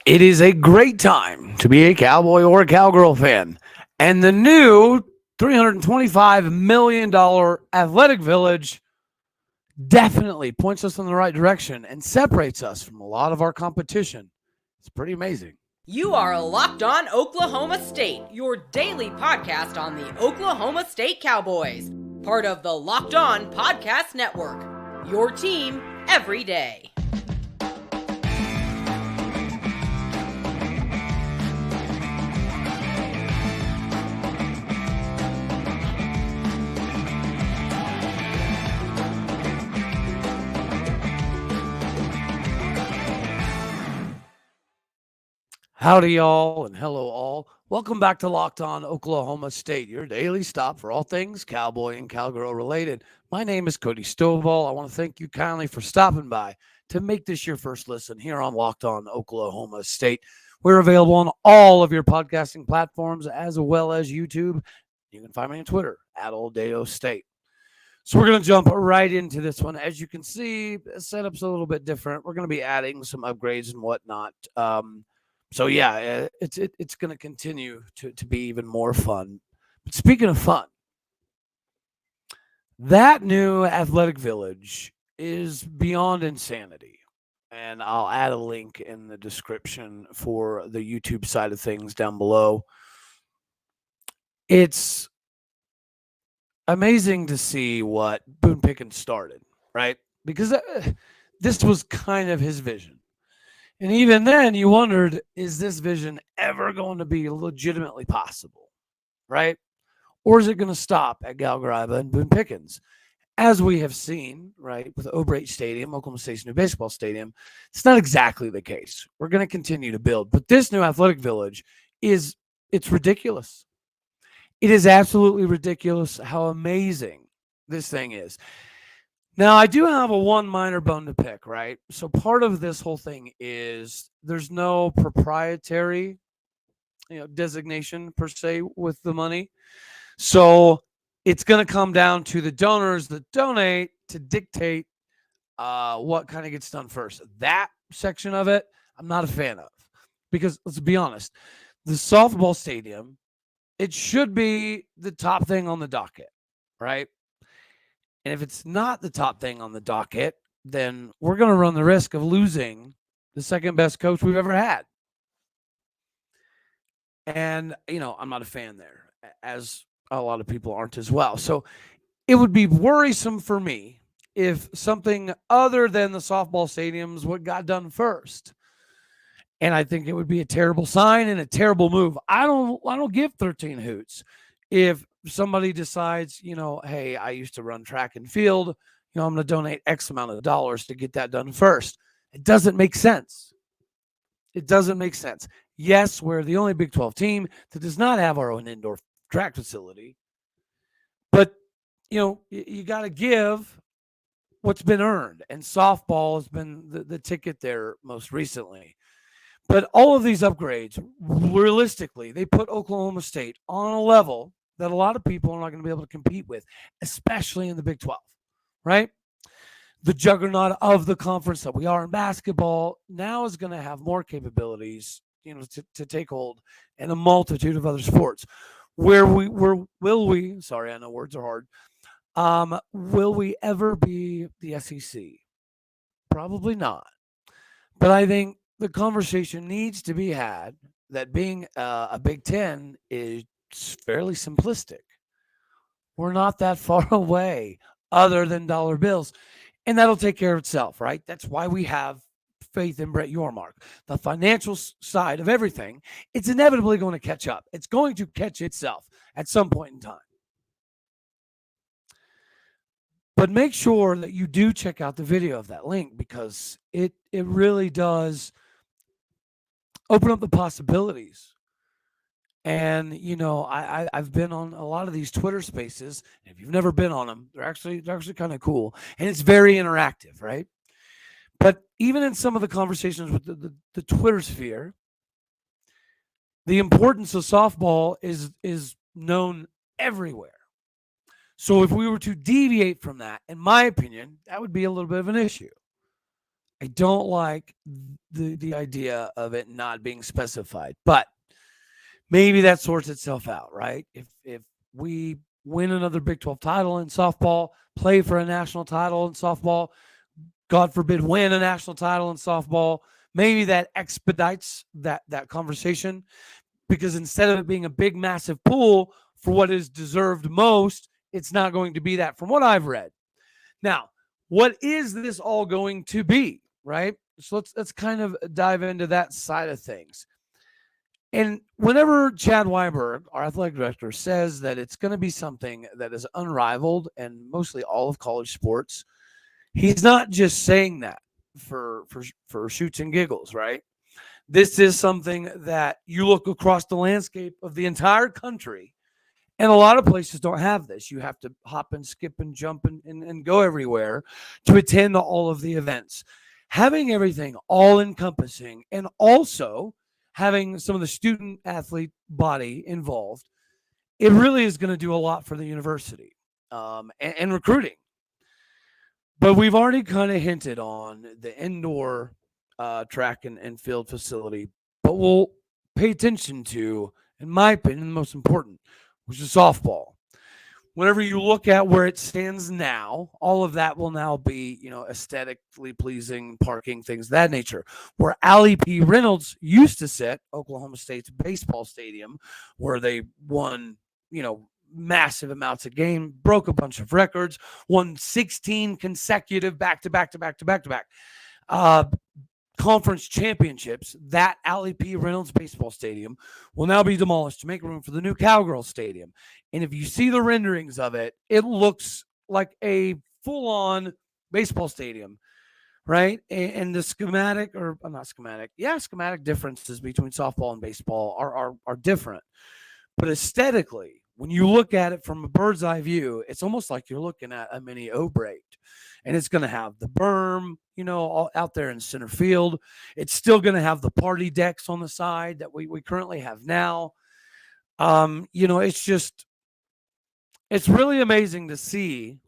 It is a great time to be a Cowboy or a Cowgirl fan. And the new $325 million athletic village definitely points us in the right direction and separates us from a lot of our competition. It's pretty amazing. You are Locked On Oklahoma State, your daily podcast on the Oklahoma State Cowboys, part of the Locked On Podcast Network. Your team every day. Howdy, y'all, and hello, all. Welcome back to Locked On Oklahoma State, your daily stop for all things Cowboy and Cowgirl related. My name is Cody Stovall. I want to thank you kindly for stopping by to make this your first listen here on Locked On Oklahoma State. We're available on all of your podcasting platforms as well as YouTube. You can find me on Twitter at Oldeo State. So we're going to jump right into this one. As you can see, the setup's a little bit different. We're going to be adding some upgrades and whatnot. So yeah, it's going to continue to be even more fun. But speaking of fun, that new athletic village is beyond insanity. And I'll add a link in the description for the YouTube side of things down below. It's amazing to see what Boone Pickens started, right? Because this was kind of his vision. And even then, you wondered, is this vision ever going to be legitimately possible, right? Or is it going to stop at Galgaraiba and Boone Pickens? As we have seen, right, with O'Brate Stadium, Oklahoma State's new baseball stadium, it's not exactly the case. We're going to continue to build. But this new athletic village it's ridiculous. It is absolutely ridiculous how amazing this thing is. Now, I do have a one minor bone to pick, right? So part of this whole thing is there's no proprietary, designation per se with the money. So it's going to come down to the donors that donate to dictate what kind of gets done first. That section of it, I'm not a fan of. Because let's be honest, the softball stadium, it should be the top thing on the docket, right? And if it's not the top thing on the docket, then we're going to run the risk of losing the second best coach we've ever had. And, I'm not a fan there, as a lot of people aren't as well. So it would be worrisome for me if something other than the softball stadiums what got done first. And I think it would be a terrible sign and a terrible move. I don't give 13 hoots if somebody decides, hey, I used to run track and field, I'm going to donate X amount of dollars to get that done first. It doesn't make sense. It doesn't make sense. Yes, we're the only Big 12 team that does not have our own indoor track facility. But, you got to give what's been earned. And softball has been the ticket there most recently. But all of these upgrades, realistically, they put Oklahoma State on a level that a lot of people are not going to be able to compete with, especially in the Big 12, right? The juggernaut of the conference that we are in basketball now is going to have more capabilities, to take hold in a multitude of other sports. Will we? Sorry, I know words are hard. Will we ever be the SEC? Probably not. But I think the conversation needs to be had that being a Big Ten is fairly simplistic. We're not that far away other than dollar bills. And that'll take care of itself, right? That's why we have faith in Brett Yormark. The financial side of everything, it's inevitably going to catch up. It's going to catch itself at some point in time. But make sure that you do check out the video of that link because it really does open up the possibilities. And, I've been on a lot of these Twitter spaces. If you've never been on them, they're actually kind of cool. And it's very interactive, right? But even in some of the conversations with the Twitter sphere, the importance of softball is known everywhere. So if we were to deviate from that, in my opinion, that would be a little bit of an issue. I don't like the idea of it not being specified, but maybe that sorts itself out, right? If we win another Big 12 title in softball, play for a national title in softball, God forbid win a national title in softball, maybe that expedites that conversation, because instead of it being a big massive pool for what is deserved most, it's not going to be that from what I've read. Now, what is this all going to be, right? So let's kind of dive into that side of things. And whenever Chad Weiberg, our athletic director, says that it's going to be something that is unrivaled and mostly all of college sports, he's not just saying that for shoots and giggles, right? This is something that you look across the landscape of the entire country, and a lot of places don't have this. You have to hop and skip and jump and go everywhere to attend all of the events. Having everything all encompassing and also having some of the student athlete body involved, it really is going to do a lot for the university and recruiting. But we've already kind of hinted on the indoor track and field facility, but we'll pay attention to, in my opinion, the most important, which is softball. Whenever you look at where it stands now, all of that will now be, aesthetically pleasing, parking, things of that nature. Where Allie P. Reynolds used to sit, Oklahoma State's baseball stadium, where they won, massive amounts of game, broke a bunch of records, won 16 consecutive back-to-back conference championships. That Allie P. Reynolds baseball stadium will now be demolished to make room for the new Cowgirls Stadium. And if you see the renderings of it, it looks like a full-on baseball stadium, right? And the schematic, or not schematic, schematic differences between softball and baseball are different. But aesthetically, when you look at it from a bird's eye view, it's almost like you're looking at a mini O'Brate. And it's going to have the berm, all out there in center field. It's still going to have the party decks on the side that we currently have now. It's really amazing to see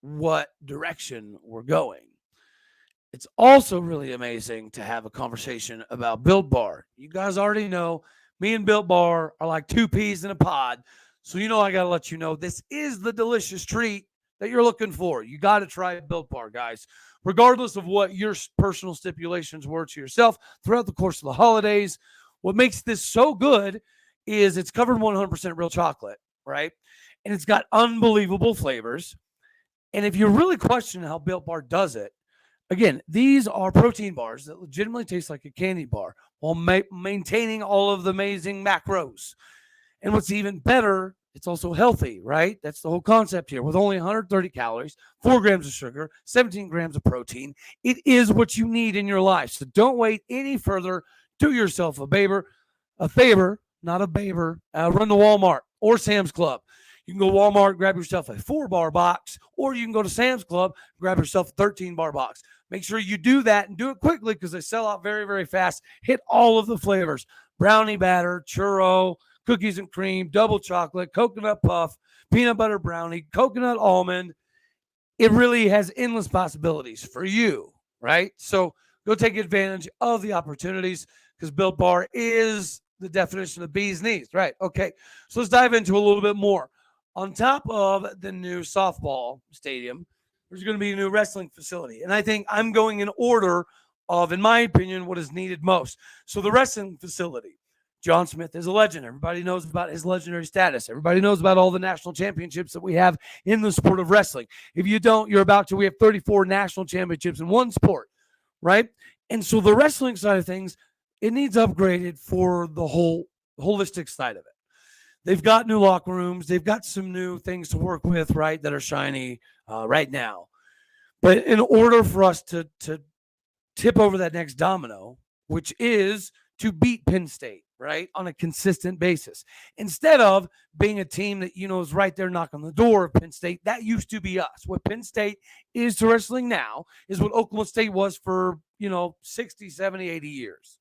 what direction we're going. It's also really amazing to have a conversation about Built Bar. You guys already know me and Built Bar are like two peas in a pod. So, I got to let you know this is the delicious treat that you're looking for. You got to try Built Bar, guys. Regardless of what your personal stipulations were to yourself throughout the course of the holidays, what makes this so good is it's covered 100% real chocolate, right? And it's got unbelievable flavors. And if you really question how Built Bar does it, again, these are protein bars that legitimately taste like a candy bar while maintaining all of the amazing macros. And what's even better, it's also healthy, right? That's the whole concept here. With only 130 calories, 4 grams of sugar, 17 grams of protein, it is what you need in your life. So don't wait any further. Do yourself a favor, not a baber. Run to Walmart or Sam's Club. You can go to Walmart, grab yourself a 4-bar box, or you can go to Sam's Club, grab yourself a 13-bar box. Make sure you do that and do it quickly because they sell out very, very fast. Hit all of the flavors: brownie batter, churro, cookies and cream, double chocolate, coconut puff, peanut butter brownie, coconut almond. It really has endless possibilities for you, right? So go take advantage of the opportunities because Built Bar is the definition of bee's knees, right? Okay, so let's dive into a little bit more. On top of the new softball stadium, there's going to be a new wrestling facility. And I think I'm going in order of, in my opinion, what is needed most. So the wrestling facility, John Smith is a legend. Everybody knows about his legendary status. Everybody knows about all the national championships that we have in the sport of wrestling. If you don't, you're about to. We have 34 national championships in one sport, right? And so the wrestling side of things, it needs upgraded for the whole holistic side of it. They've got new locker rooms. They've got some new things to work with, right, that are shiny right now. But in order for us to tip over that next domino, which is to beat Penn State, right, on a consistent basis, instead of being a team that, is right there knocking on the door of Penn State. That used to be us. What Penn State is to wrestling now is what Oklahoma State was for, 60, 70, 80 years.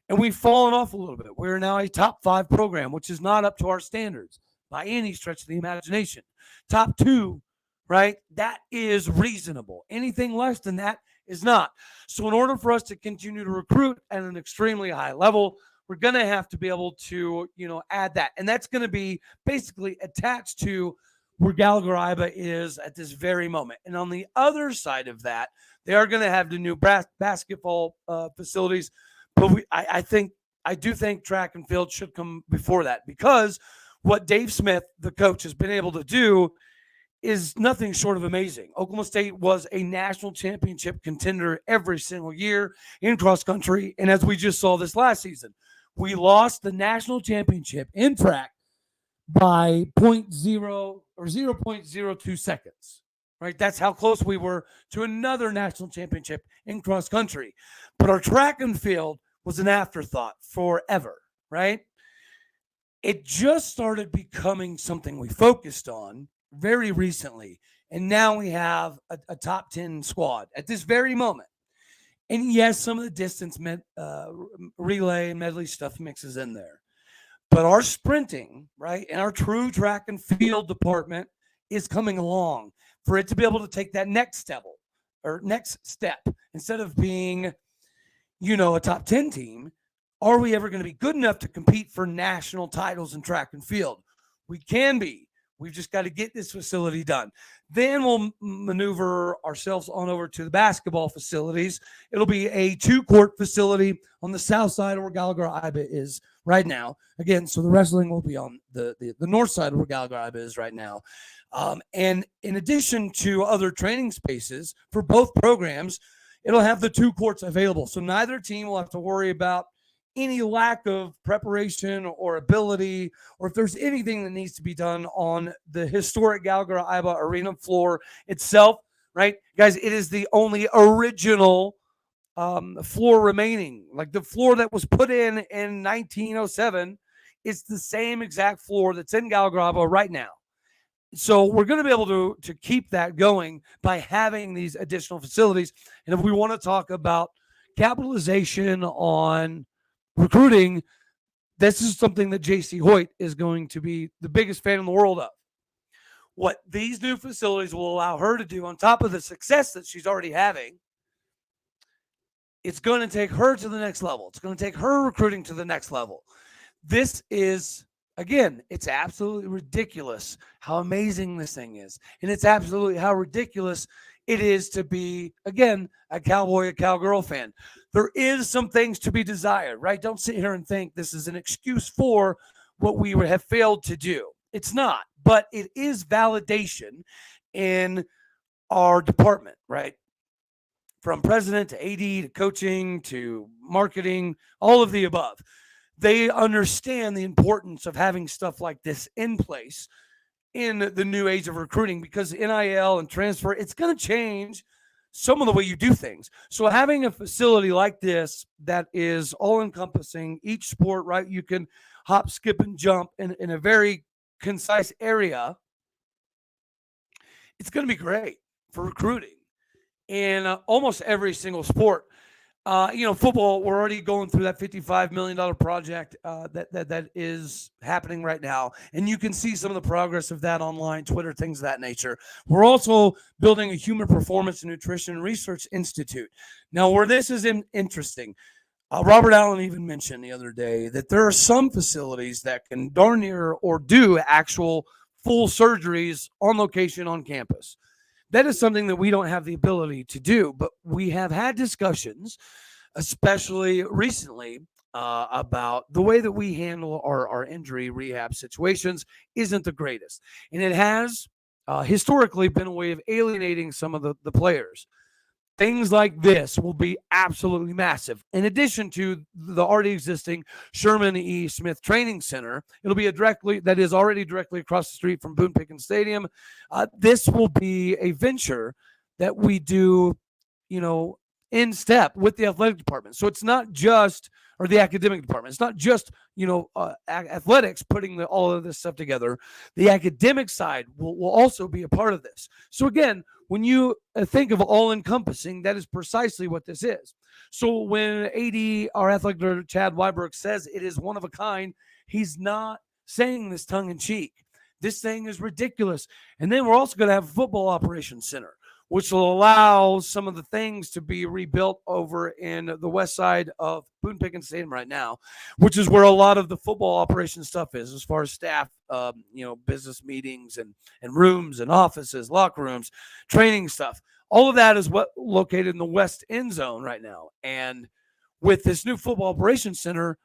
And we've fallen off a little bit. We're now a top 5 program, which is not up to our standards by any stretch of the imagination. Top 2, right? That is reasonable. Anything less than that is not. So in order for us to continue to recruit at an extremely high level, we're going to have to be able to, add that. And that's going to be basically attached to where Gallagher Iba is at this very moment. And on the other side of that, they are going to have the new basketball facilities. But I do think track and field should come before that, because what Dave Smith, the coach, has been able to do is nothing short of amazing. Oklahoma State was a national championship contender every single year in cross country. And as we just saw this last season, we lost the national championship in track by 0.02 seconds, right? That's how close we were to another national championship in cross country. But our track and field was an afterthought forever, right? It just started becoming something we focused on very recently. And now we have a top 10 squad at this very moment. And yes, some of the distance relay and medley stuff mixes in there. But our sprinting, right, and our true track and field department is coming along for it to be able to take that next step. Instead of being, a top 10 team, are we ever going to be good enough to compete for national titles in track and field? We can be. We've just got to get this facility done. Then we'll maneuver ourselves on over to the basketball facilities. It'll be a 2-court facility on the south side of where Gallagher Iba is right now. Again, so the wrestling will be on the north side of where Gallagher Iba is right now. And in addition to other training spaces for both programs, it'll have the 2 courts available. So neither team will have to worry about any lack of preparation or ability, or if there's anything that needs to be done on the historic Gallagher Iba arena floor itself, right? Guys, it is the only original floor remaining. Like the floor that was put in 1907, it's the same exact floor that's in Gallagher Iba right now. So we're going to be able to keep that going by having these additional facilities. And if we want to talk about capitalization on recruiting, this is something that JC Hoyt is going to be the biggest fan in the world of. What these new facilities will allow her to do, on top of the success that she's already having, it's going to take her to the next level. It's going to take her recruiting to the next level. This is, again, it's absolutely ridiculous how amazing this thing is. And it's absolutely how ridiculous it is to be, again, a cowboy, a cowgirl fan. There is some things to be desired, right? Don't sit here and think this is an excuse for what we would have failed to do. It's not, but it is validation in our department, right? From president to AD to coaching to marketing, all of the above. They understand the importance of having stuff like this in place in the new age of recruiting, because NIL and transfer, it's going to change some of the way you do things. So having a facility like this that is all encompassing each sport, right? You can hop, skip, and jump in a very concise area. It's going to be great for recruiting in almost every single sport. Football, we're already going through that $55 million project that is happening right now. And you can see some of the progress of that online, Twitter, things of that nature. We're also building a human performance and nutrition research institute. Now, where this is interesting, Robert Allen even mentioned the other day that there are some facilities that can darn near or do actual full surgeries on location on campus. That is something that we don't have the ability to do, but we have had discussions, especially recently, about the way that we handle our injury rehab situations isn't the greatest. And it has historically been a way of alienating some of the players. Things like this will be absolutely massive. In addition to the already existing Sherman E. Smith Training Center, it'll be that is already directly across the street from Boone Pickens Stadium. This will be a venture that we do, in step with the athletic department. So it's not just, or the academic department. It's not just, athletics putting all of this stuff together. The academic side will also be a part of this. So again, when you think of all-encompassing, that is precisely what this is. So when AD, our athletic director, Chad Weiberg, says it is one of a kind, he's not saying this tongue-in-cheek. This thing is ridiculous. And then we're also going to have a football operations center. which will allow some of the things to be rebuilt over in the west side of Boone Pickens Stadium right now, which is where a lot of the football operation stuff is, as far as staff, business meetings and rooms and offices, locker rooms, training stuff. All of that is what located in the west end zone right now. And with this new football operations center,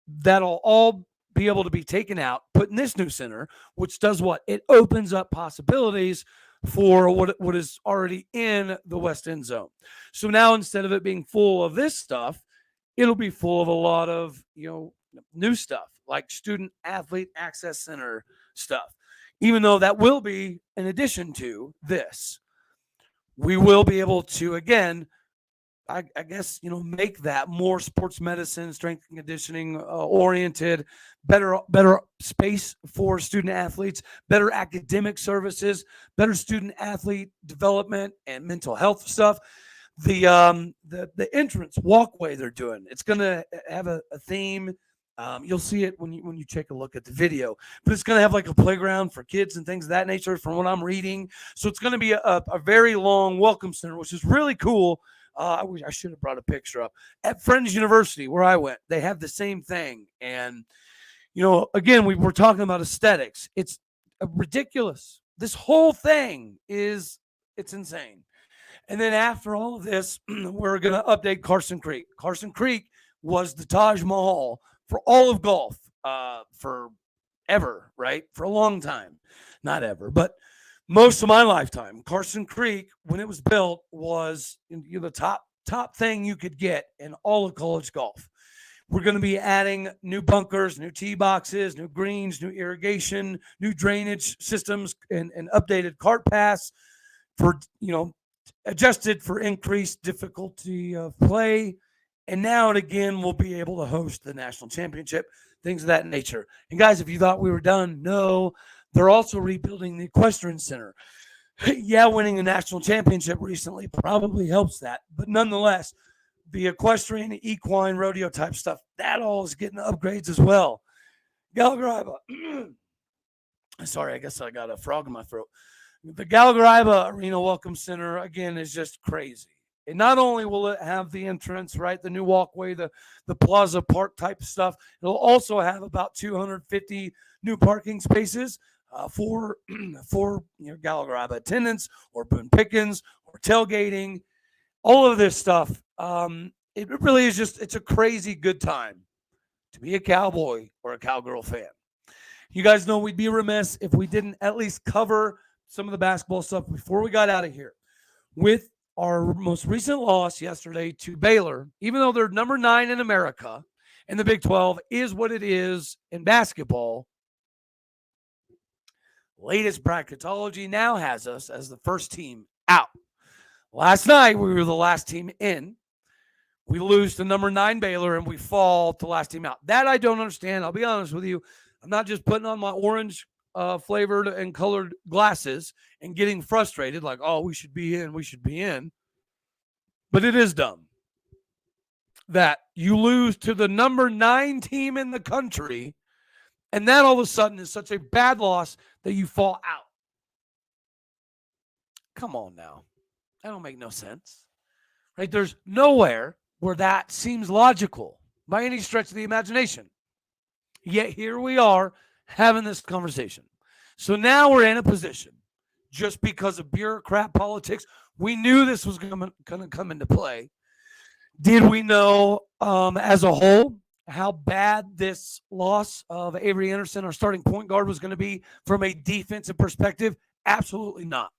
that'll all be able to be taken out, put in this new center, which does what? It opens up possibilities for what is already in the west end zone. So now instead of it being full of this stuff, it'll be full of a lot of, new stuff like student athlete access center stuff. Even though that will be in addition to this, we will be able to, again, I guess, make that more sports medicine, strength and conditioning oriented, better space for student athletes, better academic services, better student athlete development and mental health stuff. The entrance walkway they're doing, it's going to have a theme. You'll see it when you take a look at the video, but it's going to have like a playground for kids and things of that nature from what I'm reading. So it's going to be a very long welcome center, which is really cool. I wish I should have brought a picture up. At Friends University, where I went, they have the same thing. And, again, we were talking about aesthetics. It's ridiculous. This whole thing it's insane. And then after all of this, we're going to update Carson Creek. Carson Creek was the Taj Mahal for all of golf for ever, right? For a long time. Not ever, but most of my lifetime. Carson Creek, when it was built, was the top thing you could get in all of college golf. We're going to be adding new bunkers, new tee boxes, new greens, new irrigation, new drainage systems, and updated cart paths for, adjusted for increased difficulty of play. And now and again, we'll be able to host the national championship, things of that nature. And guys, if you thought we were done, no. They're also rebuilding the equestrian center. Yeah, winning a national championship recently probably helps that. But nonetheless, the equestrian, equine, rodeo type stuff, that all is getting upgrades as well. Gallagher, sorry, I guess I got a frog in my throat. The Gallagher Arena Welcome Center, again, is just crazy. And not only will it have the entrance, right, the new walkway, the Plaza Park type stuff, it'll also have about 250 new parking spaces for Gallagher attendance or Boone Pickens or tailgating, all of this stuff. It really is it's a crazy good time to be a Cowboy or a Cowgirl fan. You guys know we'd be remiss if we didn't at least cover some of the basketball stuff before we got out of here. With our most recent loss yesterday to Baylor, even though they're number 9 in America and the Big 12 is what it is in basketball, latest bracketology now has us as the first team out. Last night, we were the last team in. We lose to number 9 Baylor, and we fall to last team out. That I don't understand. I'll be honest with you. I'm not just putting on my orange flavored and colored glasses and getting frustrated like, oh, we should be in, we should be in. But it is dumb that you lose to the number 9 team in the country, and that all of a sudden is such a bad loss that you fall out. Come on now. That don't make no sense. Right? There's nowhere where that seems logical by any stretch of the imagination. Yet here we are having this conversation. So now we're in a position, just because of bureaucrat politics, we knew this was going to come into play. Did we know as a whole how bad this loss of Avery Anderson, our starting point guard, was going to be from a defensive perspective? Absolutely not.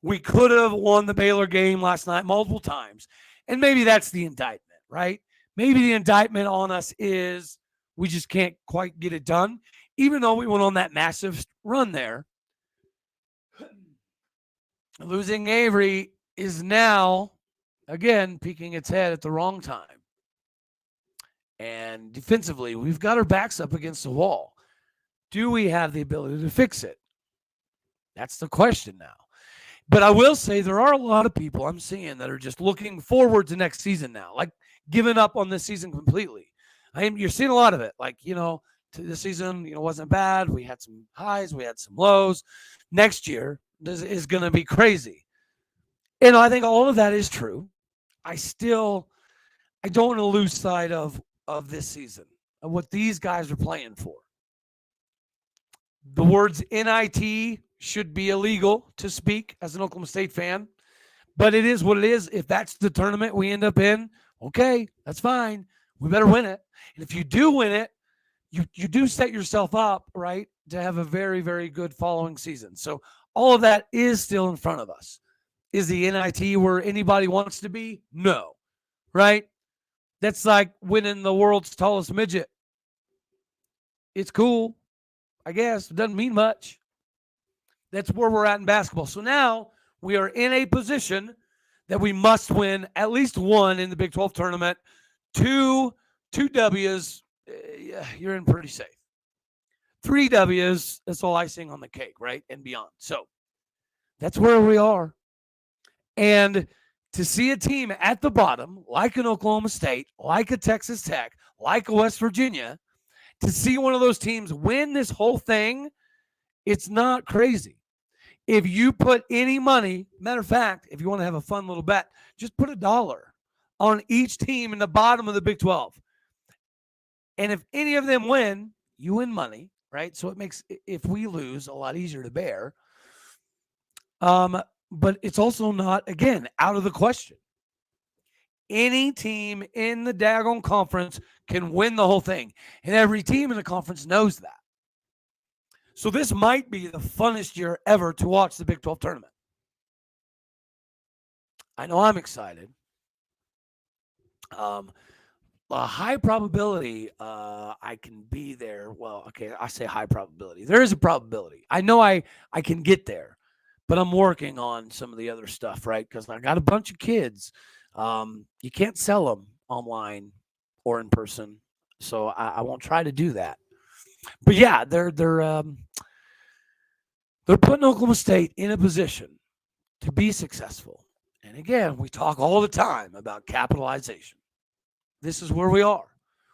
We could have won the Baylor game last night multiple times. And maybe that's the indictment, right? Maybe the indictment on us is we just can't quite get it done, even though we went on that massive run there. Losing Avery is now, again, peeking its head at the wrong time. And defensively, we've got our backs up against the wall. Do we have the ability to fix it? That's the question now. But I will say there are a lot of people I'm seeing that are just looking forward to next season now, like giving up on this season completely. You're seeing a lot of it. Like, this season, wasn't bad. We had some highs, we had some lows. Next year is going to be crazy. And I think all of that is true. I don't want to lose sight of this season, of what these guys are playing for. The words NIT should be illegal to speak as an Oklahoma State fan, but it is what it is. If that's the tournament we end up in, okay, that's fine. We better win it. And if you do win it, you do set yourself up, right, to have a very, very good following season. So all of that is still in front of us. Is the NIT where anybody wants to be? No, right? That's like winning the world's tallest midget. It's cool, I guess. It doesn't mean much. That's where we're at in basketball. So now we are in a position that we must win at least one in the Big 12 tournament. Two W's, you're in pretty safe. 3 W's, that's all icing on the cake, right? And beyond. So that's where we are. And to see a team at the bottom, like an Oklahoma State, like a Texas Tech, like a West Virginia, to see one of those teams win this whole thing, it's not crazy. If you put any money, matter of fact, if you want to have a fun little bet, just put $1 on each team in the bottom of the Big 12. And if any of them win, you win money, right? So it makes, if we lose, a lot easier to bear. But it's also not, again, out of the question. Any team in the daggone conference can win the whole thing. And every team in the conference knows that. So this might be the funnest year ever to watch the Big 12 tournament. I know I'm excited. A high probability I can be there. Well, okay, I say high probability. There is a probability. I know I can get there, but I'm working on some of the other stuff, right? Because I got a bunch of kids. You can't sell them online or in person, so I won't try to do that. But yeah, they're putting Oklahoma State in a position to be successful. And again, we talk all the time about capitalization. This is where we are.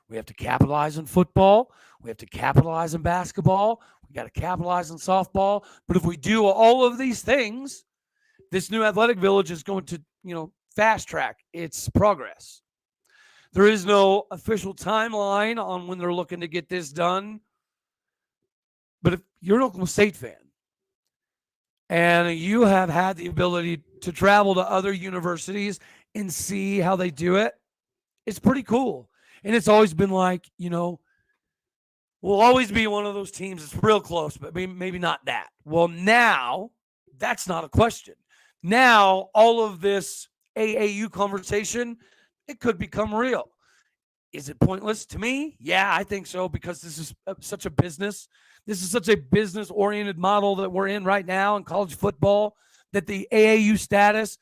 We have to capitalize in football. We have to capitalize in basketball. We got to capitalize in softball. But if we do all of these things, this new athletic village is going to, fast track its progress. There is no official timeline on when they're looking to get this done. But if you're an Oklahoma State fan and you have had the ability to travel to other universities and see how they do it, it's pretty cool. And it's always been like, we'll always be one of those teams that's real close, but maybe not that. Well, now that's not a question. Now all of this AAU conversation, it could become real. Is it pointless to me? Yeah, I think so, because this is such a business. This is such a business-oriented model that we're in right now in college football, that the AAU status,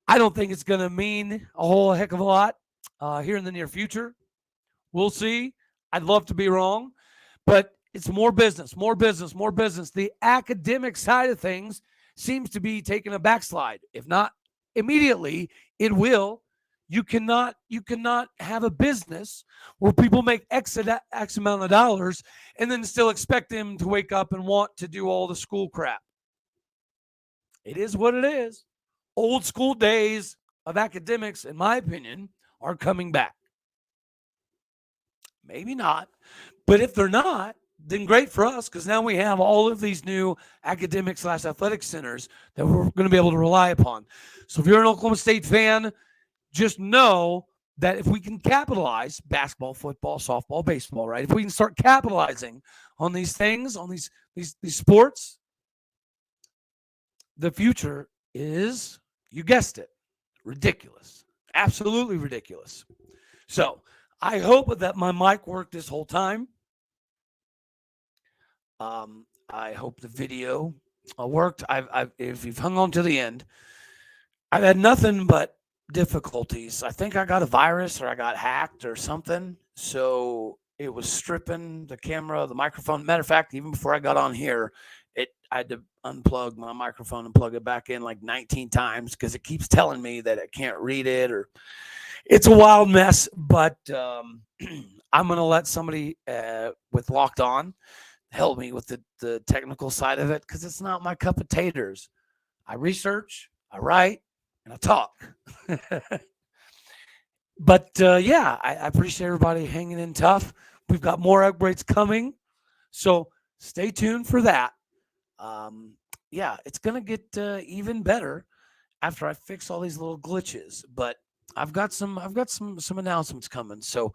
I don't think it's going to mean a whole heck of a lot here in the near future. We'll see. I'd love to be wrong, but it's more business, more business, more business. The academic side of things seems to be taking a backslide. If not immediately, it will. You cannot have a business where people make X amount of dollars and then still expect them to wake up and want to do all the school crap. It is what it is. Old school days of academics, in my opinion, are coming back. Maybe not. But if they're not, then great for us, because now we have all of these new academic/athletic centers that we're going to be able to rely upon. So if you're an Oklahoma State fan, just know that if we can capitalize basketball, football, softball, baseball, right? If we can start capitalizing on these things, on these sports, the future is, you guessed it, ridiculous. Absolutely ridiculous. So I hope that my mic worked this whole time. I hope the video worked. If you've hung on to the end, I've had nothing but difficulties. I think I got a virus or I got hacked or something. So it was stripping the camera, the microphone. Matter of fact, even before I got on here, I had to unplug my microphone and plug it back in like 19 times because it keeps telling me that I can't read it, or it's a wild mess. But I'm going to let somebody with Locked On help me with the technical side of it, because it's not my cup of taters. I research, I write, and I talk. But yeah, I appreciate everybody hanging in tough. We've got more upgrades coming, so stay tuned for that. Um, yeah, it's gonna get even better after I fix all these little glitches. But I've got some announcements coming. So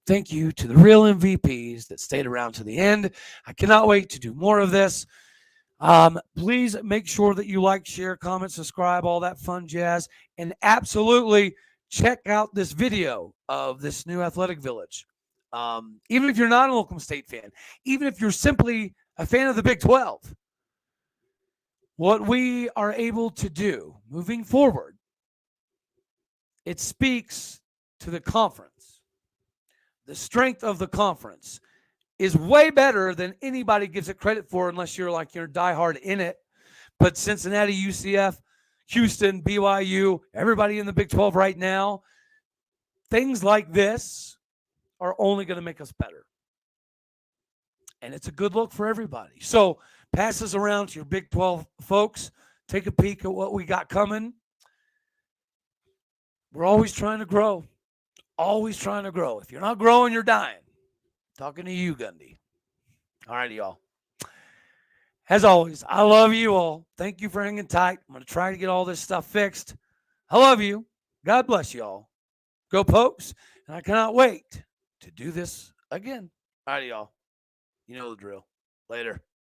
thank you to the real MVPs that stayed around to the end. I cannot wait to do more of this. Please make sure that you like, share, comment, subscribe, all that fun jazz, and absolutely check out this video of this new athletic village. Even if you're not an Oklahoma State fan, even if you're simply a fan of the Big 12, what we are able to do moving forward, it speaks to the conference. The strength of the conference is way better than anybody gives it credit for, unless you're diehard in it. But Cincinnati, UCF, Houston, BYU, everybody in the Big 12 right now, things like this are only going to make us better. And it's a good look for everybody. So pass this around to your Big 12 folks. Take a peek at what we got coming. We're always trying to grow. Always trying to grow. If you're not growing, you're dying. Talking to you, Gundy. All righty, y'all. As always, I love you all. Thank you for hanging tight. I'm going to try to get all this stuff fixed. I love you. God bless you all. Go Pokes. And I cannot wait to do this again. All righty, y'all. You know the drill. Later.